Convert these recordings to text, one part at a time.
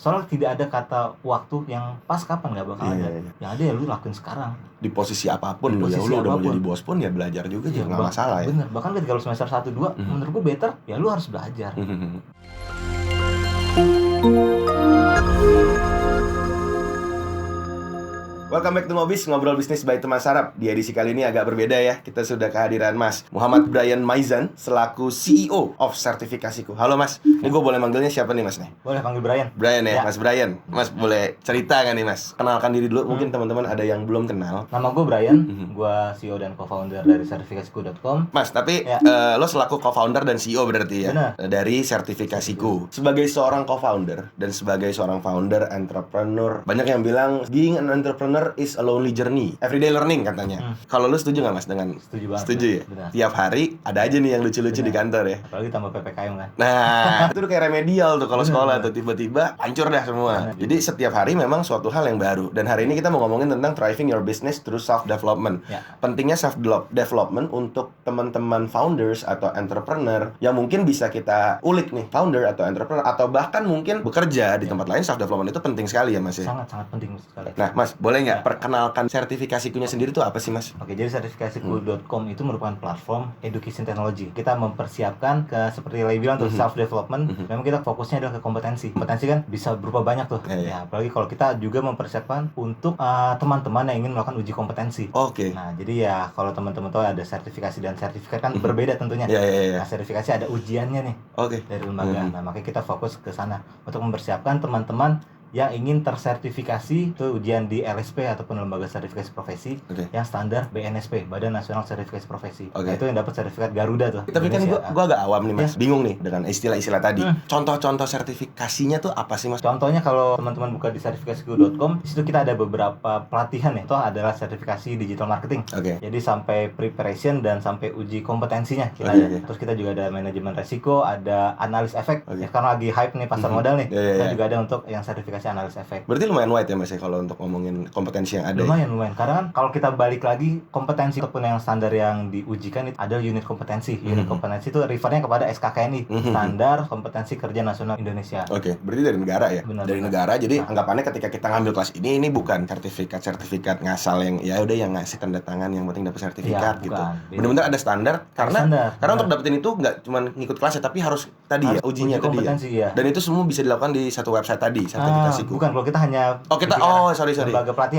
Soalnya tidak ada kata waktu yang pas kapan, nggak bakal ada. Yang ada ya lu lakuin sekarang. Di posisi apapun lu udah mau jadi bos pun ya belajar juga juga nggak masalah ya. Bener, bahkan ketika lu semester 1-2 menurut gue better ya lu harus belajar. Welcome back to Ngobis, ngobrol bisnis by teman Sarap. Di edisi kali ini agak berbeda ya. Kita sudah kehadiran Mas Muhammad Brian Maizan selaku CEO of Sertifikasiku. Halo Mas, ini gue boleh manggilnya siapa nih Mas nih? Boleh panggil Brian. Brian ya, Mas Brian. Mas boleh cerita kan nih Mas? Kenalkan diri dulu, mungkin teman-teman ada yang belum kenal. Nama gue Brian, gue CEO dan co-founder dari sertifikasiku.com. Mas, tapi lo selaku co-founder dan CEO berarti ya? Benar. Dari Sertifikasiku. Sebagai seorang co-founder dan sebagai seorang founder, entrepreneur, banyak yang bilang being an entrepreneur is a lonely journey, everyday learning katanya. Kalau lu setuju nggak Mas dengan? Setuju banget. Setuju ya? Benar. Tiap hari ada aja nih yang lucu-lucu di kantor ya. Apalagi tambah PPKM kan. Nah, itu udah kayak remedial tuh kalau sekolah tuh tiba-tiba hancur dah semua. Jadi setiap hari memang suatu hal yang baru. Dan hari ini kita mau ngomongin tentang thriving your business through self development. Pentingnya self development untuk teman-teman founders atau entrepreneur yang mungkin bisa kita ulik nih, founder atau entrepreneur atau bahkan mungkin bekerja di tempat lain. Self development itu penting sekali ya Mas ya. Sangat penting sekali. Nah Mas, boleh nggak perkenalkan sertifikasikunya sendiri itu apa sih Mas? Oke, jadi sertifikasiku.com itu merupakan platform education technology. Kita mempersiapkan ke seperti Lay bilang untuk self development. Memang kita fokusnya adalah ke kompetensi. Kompetensi kan bisa berupa banyak tuh. Ya, apalagi kalau kita juga mempersiapkan untuk teman-teman yang ingin melakukan uji kompetensi. Oke. Nah, jadi ya kalau teman-teman tahu ada sertifikasi dan sertifikat kan berbeda tentunya. Nah, sertifikasi ada ujiannya nih. Dari lembaga. Nah, makanya kita fokus ke sana untuk mempersiapkan teman-teman yang ingin tersertifikasi itu ujian di LSP ataupun lembaga sertifikasi profesi yang standar BNSP, Badan Nasional Sertifikasi Profesi. Nah, itu yang dapat sertifikat Garuda tuh. Tapi kan gua agak awam nih Mas, bingung nih dengan istilah-istilah tadi. Contoh-contoh sertifikasinya tuh apa sih Mas? Contohnya kalau teman-teman buka di sertifikasiku.com, di situ kita ada beberapa pelatihan ya. Itu adalah sertifikasi digital marketing. Jadi sampai preparation dan sampai uji kompetensinya kita ada. Terus kita juga ada manajemen resiko, ada analis efek. Ya, karena lagi hype nih pasar modal nih. Kita juga ada untuk yang sertifikasi analis efek. Berarti lumayan wide ya Mas ya kalau untuk ngomongin kompetensi yang ada. Lumayan. Karena kan kalau kita balik lagi kompetensi ataupun yang standar yang diujikan itu ada unit kompetensi. Unit kompetensi itu refernya kepada SKKNI, Standar Kompetensi Kerja Nasional Indonesia. Berarti dari negara ya. Dari negara. Jadi anggapannya ketika kita ngambil kelas ini bukan sertifikat ngasal yang ya udah yang ngasih tanda tangan yang penting dapat sertifikat gitu. Benar-benar ada standar karena untuk dapetin itu nggak cuma ngikut kelas ya, tapi harus tadi ya ujinya tadi ya. Dan itu semua bisa dilakukan di satu website tadi sertifikasi. Bukan, kalau kita hanya sorry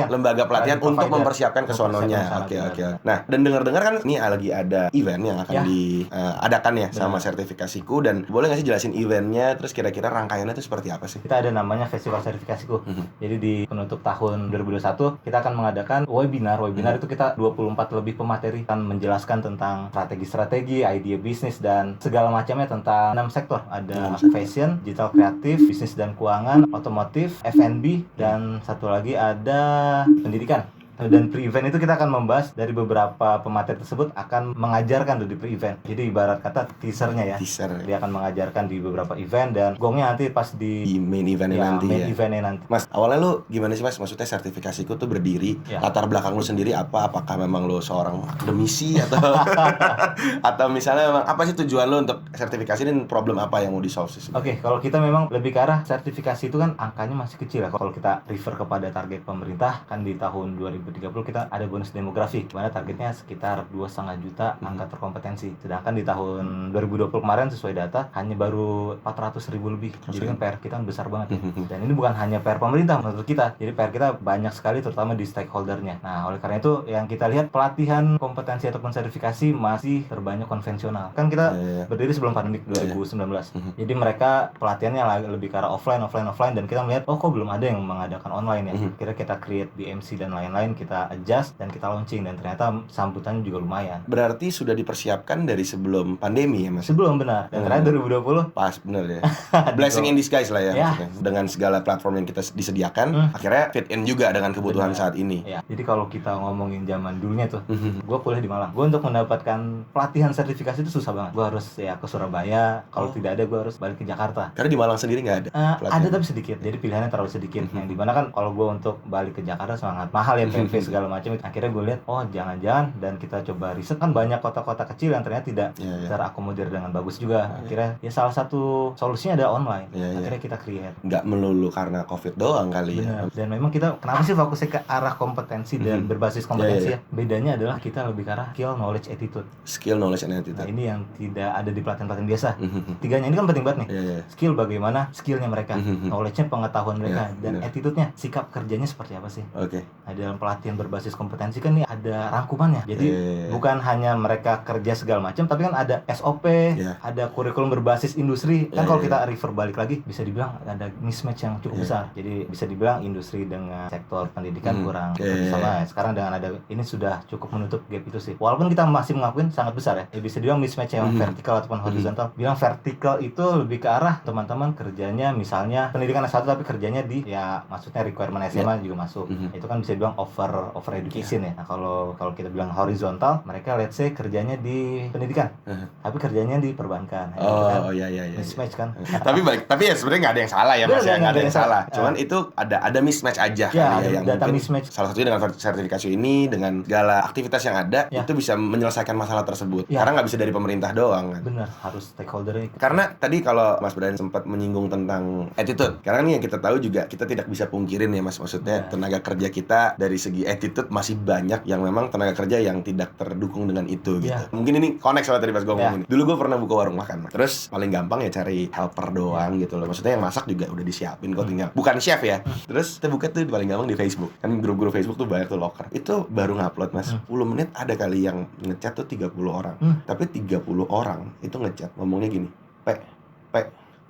lembaga pelatihan untuk mempersiapkan kesononya. Oke. Nah, dan dengar-dengar kan ini lagi ada event yang akan diadakan ya sama sertifikasiku, dan boleh nggak sih jelasin eventnya, terus kira-kira rangkaiannya itu seperti apa sih? Kita ada namanya Festival Sertifikasiku. Jadi di penutup tahun 2021 kita akan mengadakan webinar itu kita 24 lebih pemateri akan menjelaskan tentang strategi-strategi, ide bisnis dan segala macamnya tentang 6 sektor. Ada fashion, digital kreatif, bisnis dan keuangan, otomotif, F&B, dan satu lagi ada pendidikan. Dan pre-event itu kita akan membahas dari beberapa pemateri tersebut akan mengajarkan di pre-event. Jadi ibarat kata teasernya ya. Dia akan mengajarkan di beberapa event dan gongnya nanti pas di main eventnya nanti. Mas, awalnya lu gimana sih Mas? Maksudnya sertifikasiku tuh berdiri, latar belakang lu sendiri apa? Apakah memang lu seorang akademisi atau atau misalnya memang apa sih tujuan lu untuk sertifikasi ini, problem apa yang mau di-solve sih? Oke, kalau kita memang lebih ke arah sertifikasi itu kan angkanya masih kecil ya. Kalau kita refer kepada target pemerintah kan di tahun 2030 kita ada bonus demografi, dimana targetnya sekitar 2,5 juta angka terkompetensi. Sedangkan di tahun 2020 kemarin sesuai data hanya baru 400.000 lebih. Jadi kan PR kita besar banget ya. Dan ini bukan hanya PR pemerintah menurut kita. Jadi PR kita banyak sekali terutama di stakeholdernya. Nah, oleh karena itu yang kita lihat pelatihan kompetensi ataupun sertifikasi masih terbanyak konvensional. Kan kita berdiri sebelum pandemi 2019. Jadi mereka pelatihannya lebih ke arah offline dan kita melihat kok belum ada yang mengadakan online ya. Kira kita create BMC dan lain-lain, kita adjust dan kita launching, dan ternyata sambutannya juga lumayan. Berarti sudah dipersiapkan dari sebelum pandemi ya Mas? Sebelum, benar. Dan ternyata 2020 pas bener ya. Blessing in disguise lah ya. Dengan segala platform yang kita disediakan, akhirnya fit in juga dengan kebutuhan saat ini. Jadi kalau kita ngomongin zaman dulunya tuh, gue kuliah di Malang. Gue untuk mendapatkan pelatihan sertifikasi itu susah banget. Gue harus ke Surabaya. Kalau tidak ada, gue harus balik ke Jakarta. Karena di Malang sendiri nggak ada. Ada tapi sedikit. Jadi pilihannya terlalu sedikit. Yang dimana kan kalau gue untuk balik ke Jakarta sangat mahal ya. CV segala macam. Akhirnya gue lihat, oh jangan-jangan, dan kita coba riset, kan banyak kota-kota kecil yang ternyata tidak terakomodir dengan bagus juga. Akhirnya ya salah satu solusinya ada online. Akhirnya kita create. Nggak melulu karena COVID doang kali ya. Dan memang kita kenapa sih fokusnya ke arah kompetensi dan berbasis kompetensi ya? Bedanya adalah kita lebih ke arah skill, knowledge, attitude. Skill, knowledge, and attitude. Nah, ini yang tidak ada di pelatihan-pelatihan biasa. Tiganya ini kan penting banget nih. Skill bagaimana skillnya mereka, knowledge-nya pengetahuan mereka, dan attitude-nya sikap kerjanya seperti apa sih. Nah, dalam pelatihan berbasis kompetensi kan nih ada rangkumannya. Jadi bukan hanya mereka kerja segala macam, tapi kan ada SOP, ada kurikulum berbasis industri. Kan kalau kita refer balik lagi, bisa dibilang ada mismatch yang cukup besar. Jadi bisa dibilang industri dengan sektor pendidikan kurang sama. Sekarang dengan ada ini sudah cukup menutup gap itu sih. Walaupun kita masih mengakuin sangat besar ya. Bisa dibilang mismatch yang vertikal ataupun horizontal. Bilang vertikal itu lebih ke arah teman-teman kerjanya misalnya pendidikan S1 tapi kerjanya di ya maksudnya requirement SMA juga masuk. Itu kan bisa dibilang over education ya. Nah, kalau kita bilang horizontal, mereka let's say kerjanya di pendidikan. Tapi kerjanya di perbankan. Mismatch kan. Tapi ya sebenarnya nggak ada yang salah ya, Mas. Nggak ada yang salah. Cuman itu ada mismatch aja kali ya, yang data mungkin mismatch. salah satunya dengan sertifikasi ini, dengan segala aktivitas yang ada itu bisa menyelesaikan masalah tersebut. Karena nggak bisa dari pemerintah doang kan. Benar, harus stakeholder. Karena tadi kalau Mas Brian sempat menyinggung tentang attitude. Karena nih yang kita tahu juga kita tidak bisa pungkirin ya Mas, maksudnya tenaga kerja kita dari segi attitude masih banyak yang memang tenaga kerja yang tidak terdukung dengan itu gitu. Mungkin ini connect sama tadi pas gue ngomong ini. Dulu gue pernah buka warung makan. Terus paling gampang ya cari helper doang gitu loh. Maksudnya yang masak juga udah disiapin kok, tinggal bukan chef ya. Terus kita buka tuh paling gampang di Facebook. Kan grup-grup Facebook tuh banyak tuh loker. Itu baru ngupload Mas 10 menit ada kali yang ngechat tuh 30 orang. Tapi 30 orang itu ngechat ngomongnya gini.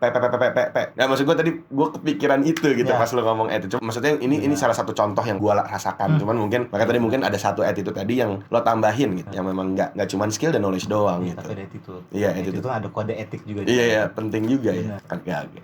Nah, maksud gue tadi gue kepikiran itu gitu pas lo ngomong attitude. Maksudnya ini salah satu contoh yang gue rasakan. Cuman mungkin makanya tadi mungkin ada satu attitude tadi yang lo tambahin gitu. Yang memang nggak cuman skill dan knowledge doang gitu. Tapi ada attitude. Iya, attitude. Itu ada kode etik juga. Iya, penting juga ya.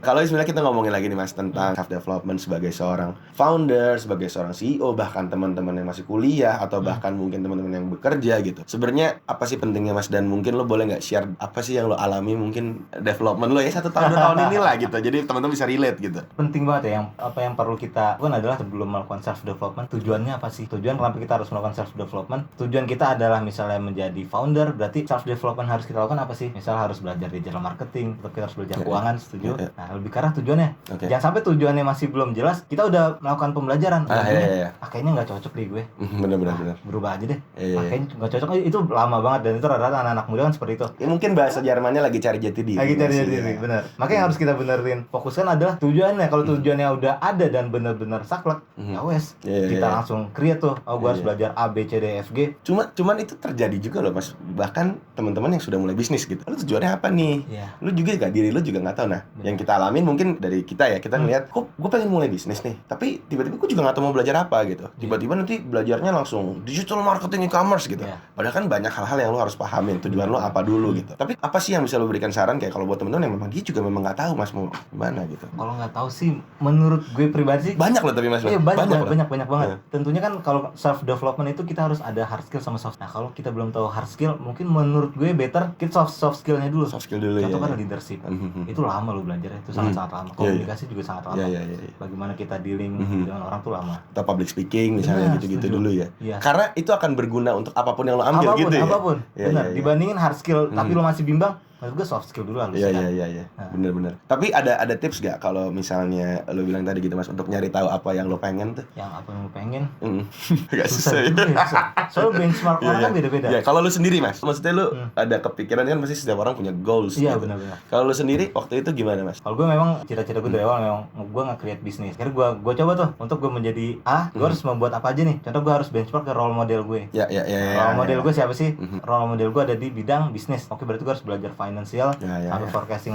Kalau sebenarnya kita ngomongin lagi nih Mas tentang self development sebagai seorang founder, sebagai seorang CEO, bahkan teman-teman yang masih kuliah atau bahkan mungkin teman-teman yang bekerja gitu. Sebenarnya apa sih pentingnya Mas, dan mungkin lo boleh nggak share apa sih yang lo alami mungkin development lo ya 1 tahun 2 tahun inilah gitu. Jadi teman-teman bisa relate gitu. Penting banget ya, yang perlu kita lakukan adalah sebelum melakukan self development, tujuannya apa sih? Tujuan kenapa kita harus melakukan self development? Tujuan kita adalah misalnya menjadi founder, berarti self development harus kita lakukan apa sih? Misal harus belajar digital marketing, atau kita harus belajar keuangan, setuju? Nah, lebih karena tujuannya. Jangan sampai tujuannya masih belum jelas, kita udah melakukan pembelajaran. Kayaknya nggak cocok deh gue. Bener. Berubah aja deh. Kayaknya nggak cocok. Itu lama banget, dan itu rata-rata anak-anak muda kan seperti itu. Ya, mungkin bahasa Jermannya lagi cari jati diri. Bener. Makanya harus kita benerin. Fokuskan adalah tujuannya. Kalau tujuannya udah ada dan bener-bener saklek, ya wes, kita langsung create tuh. Gue harus belajar A, B, C, D, F, G. Cuman itu terjadi juga loh Mas. Bahkan teman-teman yang sudah mulai bisnis gitu. Lu tujuannya apa nih? Lu juga gak, diri lu juga nggak tahu. Nah, yang kita alamin mungkin dari kita ya, kita ngeliat, kok gue pengen mulai bisnis nih. Tapi tiba-tiba gue juga nggak tahu mau belajar apa gitu. Tiba-tiba nanti belajarnya langsung digital marketing, e-commerce gitu. Padahal kan banyak hal-hal yang lu harus pahamin. Tujuan lu apa dulu gitu. Tapi apa sih yang bisa lu berikan saran kayak kalau buat teman-teman yang memang dia juga memang nggak tahu Mas mau gimana gitu? Kalau nggak tahu sih, menurut gue pribadi sih banyak loh tapi Mas. Iya, banyak banget. Tentunya kan kalau self development itu kita harus ada hard skill sama soft. Nah, kalau kita belum tahu hard skill, mungkin menurut gue better kita soft skillnya dulu. Soft skill dulu. Contoh kan leadership. Itu lama lo belajar, itu sangat lama. Komunikasi juga sangat lama. Bagaimana kita dealing dengan orang tuh lama. Atau public speaking misalnya gitu-gitu dulu ya. Karena itu akan berguna untuk apapun yang lo ambil gitu ya. Apapun. Benar. Dibandingin hard skill tapi lo masih bimbang, menurut gue soft skill dulu harus. Iya. Bener. Tapi ada tips gak kalau misalnya lo bilang tadi gitu Mas, untuk nyari tahu apa yang lo pengen tuh? Yang apa yang lo pengen? Agak susah ya. Soalnya benchmark orang kan beda-beda. Ya, kalau lo sendiri Mas, maksudnya lo ada kepikiran kan pasti setiap orang punya goals gitu. Iya, benar. Kalau lo sendiri waktu itu gimana Mas? Kalau gue memang cita-cita gue dari awal memang gue nge-create bisnis. Akhirnya gue coba tuh untuk gue menjadi gue harus membuat apa aja nih. Contoh gue harus benchmark ke role model gue. Role model gue siapa sih? Role model gue ada di bidang bisnis. Oke, berarti gue harus belajar financial, sampai forecasting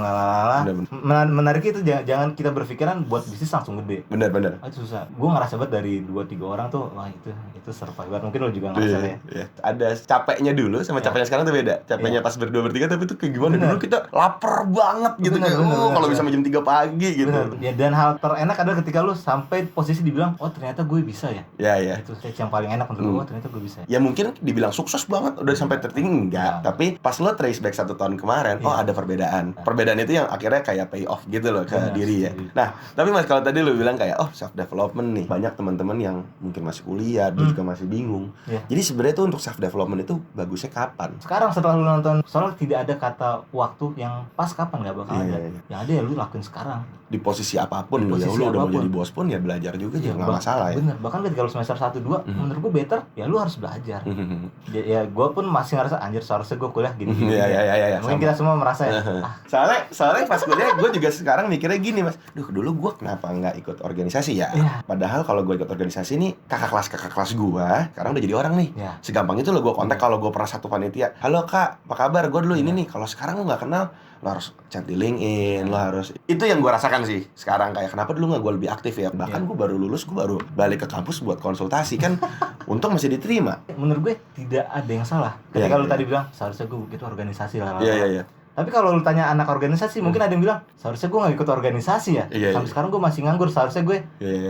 menarik itu jangan kita berpikiran buat bisnis langsung gede. Bener. Itu susah. Gue ngerasa banget dari 2-3 orang tuh, wah itu survival. Mungkin lo juga ngerasa ya. Ada capeknya dulu sama capeknya sekarang tuh beda. Capeknya pas berdua bertiga tapi itu kayak gimana? Dulu kita lapar banget gitu kan. Kalau bisa jam 3 pagi gitu. Ya, dan hal terenak adalah ketika lu sampai posisi dibilang, oh ternyata gue bisa ya. Iya. Itu stage yang paling enak untuk gue, ternyata gue bisa. Ya mungkin dibilang sukses banget udah sampai tertinggi enggak, tapi pas lo trace back 1 tahun kemarin kemarin, oh ada perbedaan. Perbedaan itu yang akhirnya kayak pay off gitu loh ke diri ya. Nah, tapi Mas kalau tadi lu bilang kayak oh self development nih, banyak teman-teman yang mungkin masih kuliah dan juga masih bingung. Jadi sebenarnya tuh untuk self development itu bagusnya kapan? Sekarang setelah lu nonton, soalnya tidak ada kata waktu yang pas kapan, nggak bakal ada. Yang ada ya lu lakuin sekarang. Di posisi apapun lu udah mau jadi bos pun ya belajar juga ya, nggak masalah ya. Bener, bahkan ketika lu semester 1-2 menurut gue better ya lu harus belajar. Ya gue pun masih ngerasa anjir seharusnya gue kuliah gini. Iya. Mungkin kita semua merasa ya. Soalnya pas kuliah gue juga sekarang mikirnya gini Mas. Dulu gue kenapa nggak ikut organisasi ya? Padahal kalau gue ikut organisasi nih kakak kelas gue sekarang udah jadi orang nih. Segampang itu lo gue kontak kalau gue pernah satu panitia. Halo kak, apa kabar? Gue dulu ini nih. Kalau sekarang lo nggak kenal, lo harus chat di LinkedIn, lo harus. Itu yang gue rasakan sih sekarang, kayak kenapa dulu nggak gue lebih aktif ya. Bahkan gue baru lulus, gue baru balik ke kampus buat konsultasi kan. Untung masih diterima. Menurut gue tidak ada yang salah ketika lu tadi bilang seharusnya gue ikut organisasi lah. Iya. Tapi kalau lu tanya anak organisasi, mungkin ada yang bilang seharusnya gue nggak ikut organisasi ya. Sampai sekarang gue masih nganggur, seharusnya gue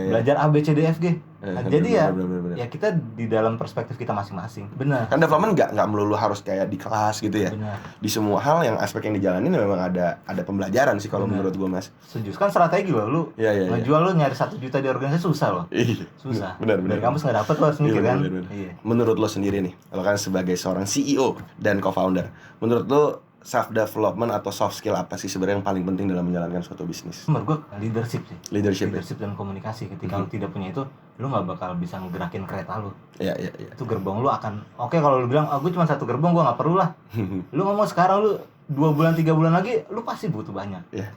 belajar A B C D F G. Jadi bener. Ya kita di dalam perspektif kita masing-masing. Benar. Kan development nggak melulu harus kayak di kelas gitu ya. Benar. Di semua hal yang aspek yang dijalanin memang ada pembelajaran sih kalau menurut gue Mas. Setuju. Kan strategi loh, lu ngejual lu nyari 1 juta di organisasi susah loh. Susah. Benar. Dari kampus nggak dapet lo harus mikir kan. Menurut lo sendiri nih, lo kan sebagai seorang CEO dan co-founder, menurut lo self development atau soft skill apa sih sebenarnya yang paling penting dalam menjalankan suatu bisnis? Menurut gue leadership sih. Leadership dan komunikasi. Ketika lu tidak punya itu, lu nggak bakal bisa ngegerakin kereta lu. Iya. Itu gerbong lu akan oke kalau lu bilang, gue cuma 1 gerbong, gue nggak perlu lah. Lu ngomong sekarang lu 2 bulan 3 bulan lagi, lu pasti butuh banyak. Iya.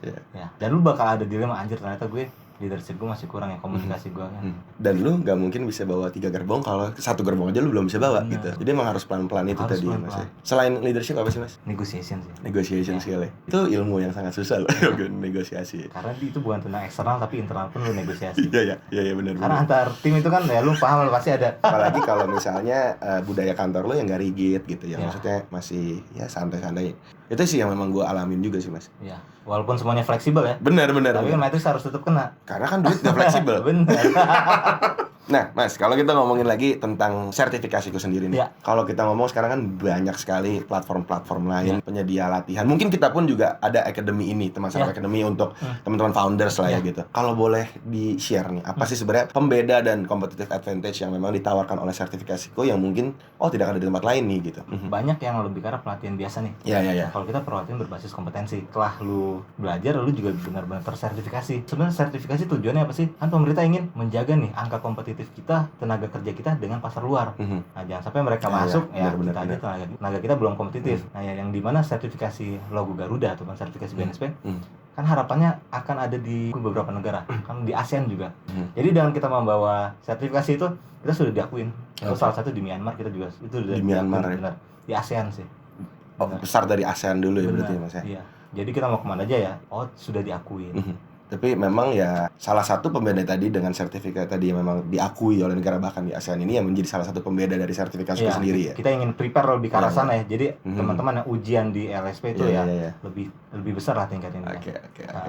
Dan lu bakal ada dilema, anjir ternyata gue leadership gue masih kurang ya, komunikasi gue kan. Dan lu nggak mungkin bisa bawa 3 gerbong kalau 1 gerbong aja lu belum bisa bawa gitu. Jadi emang harus pelan-pelan itu tadi Mas. Selain leadership apa sih Mas? Negotiation sih. Negotiation skill ya. Itu ilmu yang sangat susah loh negosiasi. Karena itu bukan tentang eksternal tapi internal pun lu negosiasi. Iya benar. Karena antar tim itu kan ya lu paham, lu pasti ada. Apalagi kalau misalnya budaya kantor lu yang nggak rigid gitu ya. Maksudnya masih ya santai-santai. Itu sih yang memang gue alamin juga sih Mas. Iya. Walaupun semuanya fleksibel ya. Benar. Tapi kan Matrix harus tetap kena. Karena kan duit gak fleksibel. Benar. Nah, Mas, kalau kita ngomongin lagi tentang sertifikasiku sendiri nih. Kalau kita ngomong sekarang kan banyak sekali platform-platform lain penyedia latihan. Mungkin kita pun juga ada academy ini, teman-teman academy untuk teman-teman founders lah ya gitu. Kalau boleh di-share nih, apa sih sebenarnya pembeda dan competitive advantage yang memang ditawarkan oleh sertifikasiku yang mungkin tidak ada di tempat lain nih gitu. Banyak yang lebih karena pelatihan biasa nih. Iya. Kalau kita pelatihan berbasis kompetensi. Setelah lu belajar, lu juga benar-benar tersertifikasi. Sebenarnya sertifikasi tujuannya apa sih? Kan pemerintah ingin menjaga nih angka kompetitif kita, tenaga kerja kita dengan pasar luar. Nah, jangan sampai mereka masuk kita aja tenaga kita belum kompetitif. Nah, yang dimana sertifikasi logo Garuda ataupun sertifikasi BNSP kan harapannya akan ada di beberapa negara, kan di ASEAN juga. Jadi dengan kita membawa sertifikasi itu, kita sudah diakuin. Salah satu di Myanmar, kita juga itu di Myanmar ya? Benar. Di ASEAN sih. Besar dari ASEAN dulu ya berarti Mas ya? Iya. Jadi kita mau kemana aja ya, sudah diakuin. Tapi memang ya salah satu pembeda tadi dengan sertifikat tadi yang memang diakui oleh negara bahkan di ASEAN ini yang menjadi salah satu pembeda dari sertifikasi itu sendiri ya. Kita ingin prepare lebih ke arah sana ya. Jadi teman-teman yang ujian di LSP itu lebih besar lah tingkatnya. Oke.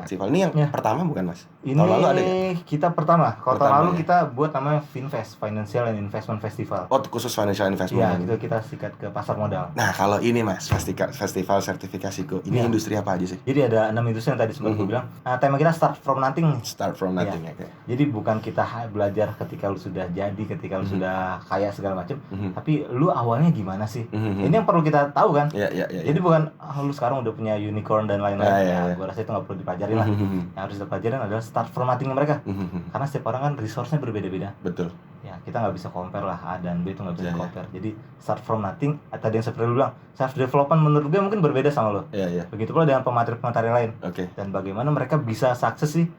Festival ini yang pertama bukan Mas? Ini tahun lalu ada ya? Kita pertama. Kalau tahun lalu kita buat namanya FinFest, Financial and Investment Festival. Oh, khusus Financial Investment. Iya, itu kita sikat ke pasar modal. Nah, kalau ini Mas, festival sertifikasiku, ini industri apa aja sih? Jadi ada 6 industri yang tadi sempat gue bilang. Nah, tema kita Start from Nothing. Start from Nothing, oke. Jadi bukan kita belajar ketika lu sudah jadi, ketika lu sudah kaya segala macam, tapi lu awalnya gimana sih? Ini yang perlu kita tahu kan? Iya. Jadi bukan lu sekarang udah punya unicorn dan lain-lain. Gua rasa itu nggak perlu dipelajarin lah. Yang harus dipelajarin adalah start from nothing mereka. Karena setiap orang kan resource-nya berbeda-beda. Betul. Ya, kita nggak bisa compare lah A dan B itu nggak bisa compare. Jadi start from nothing. Tadi yang seperti lu bilang, self development menurut gue mungkin berbeda sama lo. Iya. Begitu pula dengan pemateri-pemateri lain. Oke. Dan bagaimana mereka bisa sukses sih?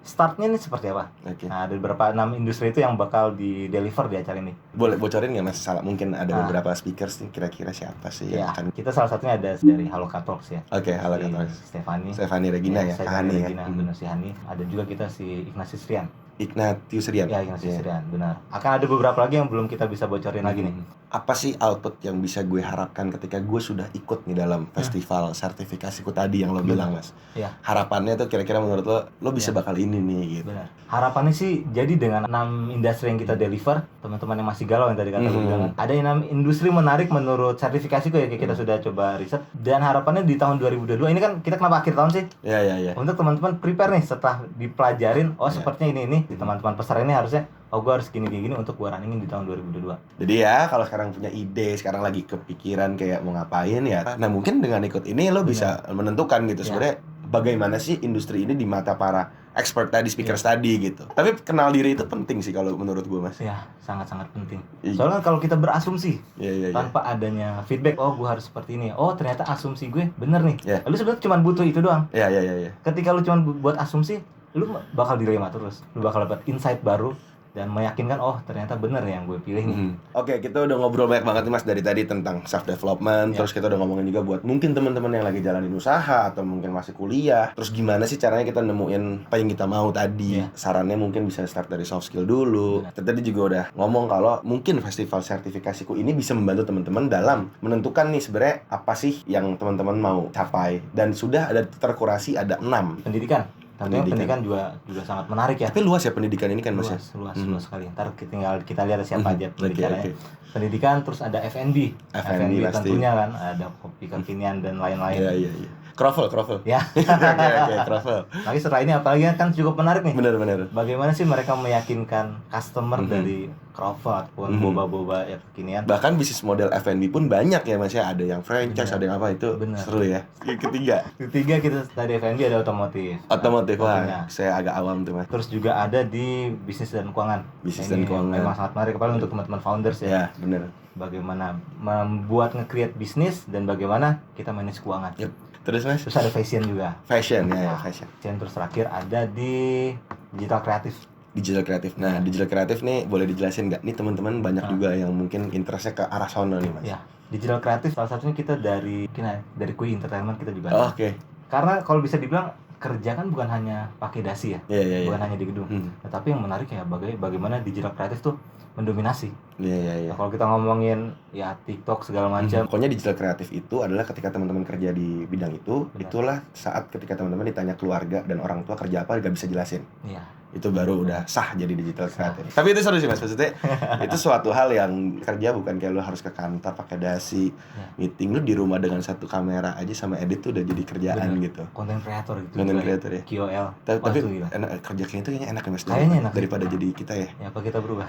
Startnya ini seperti apa? Nah, ada beberapa 6 industri itu yang bakal di deliver di acara ini. Boleh bocorin nggak Mas? Mungkin ada beberapa speakers nih, kira-kira siapa sih yang akan? Kita salah satunya ada dari Haloka Talks ya. Oke, Haloka Talks. Stefani Regina ya, Hani ya. Regina, benar si Hani. Ada juga kita si Ignatius Rian. Ignatius Rian. Ya, Ignatius Rian, benar. Akan ada beberapa lagi yang belum kita bisa bocorin lagi nih. Apa sih output yang bisa gue harapkan ketika gue sudah ikut nih dalam festival sertifikasiku tadi yang lo bilang, Mas? Iya. Harapannya tuh kira-kira menurut lo bisa bakal ini nih gitu. Benar. Harapannya sih jadi dengan 6 industri yang kita deliver, teman-teman yang masih galau yang tadi kata gue bilang, ada 6 industri menarik menurut sertifikasiku ya, kita sudah coba riset, dan harapannya di tahun 2022 ini kan kita kenapa akhir tahun sih? Iya. Untuk teman-teman prepare nih setelah dipelajarin, sepertinya ini di teman-teman peserta ini harusnya gue harus gini untuk gue runningin di tahun 2022. Jadi ya kalau sekarang punya ide, sekarang lagi kepikiran kayak mau ngapain ya, nah mungkin dengan ikut ini lo bisa menentukan gitu sebenarnya bagaimana sih industri ini di mata para expert tadi, speaker tadi gitu. Tapi kenal diri itu penting sih kalau menurut gue, Mas. Ya, sangat-sangat penting. Soalnya kalau kita berasumsi tanpa adanya feedback, gue harus seperti ini. Oh, ternyata asumsi gue bener nih. Lu sebenarnya cuma butuh itu doang. Iya. Ketika lu cuma buat asumsi, lu bakal dilema terus. Lu bakal dapat insight baru dan meyakinkan ternyata bener yang gue pilih nih. Oke, kita udah ngobrol banyak banget nih, Mas, dari tadi tentang self development. Terus kita udah ngomongin juga buat mungkin teman-teman yang lagi jalanin usaha atau mungkin masih kuliah. Terus gimana sih caranya kita nemuin apa yang kita mau tadi. Sarannya mungkin bisa start dari soft skill dulu. Tadi juga udah ngomong kalau mungkin festival sertifikasiku ini bisa membantu teman-teman dalam menentukan nih sebenarnya apa sih yang teman-teman mau capai, dan sudah ada terkurasi ada 6. Pendidikan juga sangat menarik ya. Tapi luas ya pendidikan ini kan, Mas. Luas sekali. Ntar tinggal kita lihat siapa aja pendidikannya. Pendidikan, terus ada F&B tentunya kan, ada kopi kekinian dan lain-lain. Iya. Kroffel. Ya. Oke, kroffel. Lagi setelah ini apalagi kan cukup menarik nih. Benar. Bagaimana sih mereka meyakinkan customer dari kroffel ataupun boba-boba ya kekinian. Bahkan bisnis model F&B pun banyak ya, Mas ya. Ada yang franchise, ada yang apa itu. Seru ya. Ketiga kita tadi F&B ada otomotif. Wah, saya agak awam tuh, Mas. Terus juga ada di bisnis dan keuangan. Memang sangat menarik apalagi untuk teman-teman founders ya. Ya, benar. Bagaimana membuat nge-create bisnis dan bagaimana kita manage keuangan. Terus, Mas? Terus ada fashion juga. Fashion. Terus terakhir ada di digital kreatif. Nah, digital kreatif nih boleh dijelasin nggak? Nih teman-teman banyak juga yang mungkin interestnya ke arah sono nih, Mas. Ya, digital kreatif salah satunya kita dari Kui Entertainment kita juga. Oke. Karena kalau bisa dibilang kerja kan bukan hanya pakai dasi ya, bukan hanya di gedung. Tetapi yang menarik ya bagaimana digital kreatif tuh mendominasi. Iya. Nah, kalau kita ngomongin ya TikTok segala macam. Pokoknya digital kreatif itu adalah ketika teman-teman kerja di bidang itu, itulah saat ketika teman-teman ditanya keluarga dan orang tua kerja apa gak bisa jelasin. Iya. Itu baru udah sah jadi digital kreatif. Tapi itu seru sih, Mas, maksudnya itu suatu hal yang kerja bukan kayak lu harus ke kantor pakai dasi, meeting lu di rumah dengan satu kamera aja sama edit tuh udah jadi kerjaan gitu. Konten kreator gitu. Konten kreator ya. KOL. Tapi enak, kerja kayak itu kayaknya enak ya, Mas. Kayaknya enak daripada jadi kita ya. Ya apa kita berubah?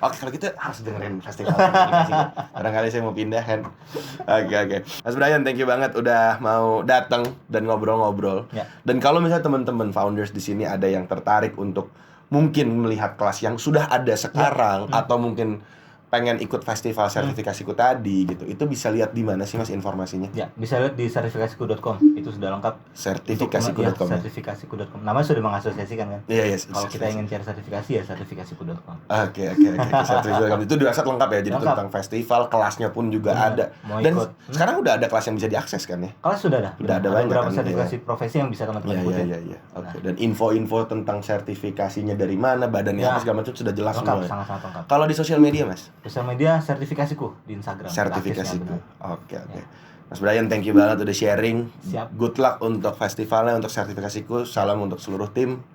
Oke, kalau gitu harus dengerin festival komunikasi. Barangkali saya mau pindah kan. Oke. Mas Brian, thank you banget udah mau datang dan ngobrol-ngobrol. Dan kalau misalnya teman-teman founders di sini ada yang tertarik untuk mungkin melihat kelas yang sudah ada sekarang atau mungkin pengen ikut festival sertifikasiku tadi gitu, itu bisa lihat di mana sih, Mas, informasinya? Ya, bisa lihat di sertifikasiku.com. Itu sudah lengkap. Sertifikasiku.com. Sertifikasiku.com. Namanya sudah mengasosiasikan kan? Iya. Kalau kita ingin cari sertifikasi ya sertifikasiku.com. Oke. Sertifikasiku.com itu udah sangat lengkap ya. Jadi lengkap. Tentang festival, kelasnya pun juga ada. Dan sekarang udah ada kelas yang bisa diakses kan ya? Kelas sudah ada. Udah ada banyak beberapa sertifikasi profesi yang bisa teman-teman ikutin. Iya. Oke. Dan info-info tentang sertifikasinya dari mana, badannya apa segala macam sudah jelas semua. Sangat lengkap. Kalau di sosial media, Mas? Sosial media sertifikasiku di Instagram. Sertifikasiku. Oke. Mas Brian, thank you banget udah sharing. Siap. Good luck untuk festivalnya, untuk sertifikasiku. Salam untuk seluruh tim.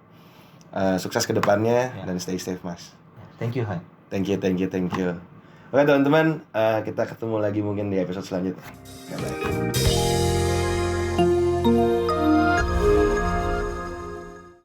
Sukses ke depannya dan stay safe, Mas. Thank you, Han. Thank you. Oke, teman-teman, kita ketemu lagi mungkin di episode selanjutnya. Bye-bye.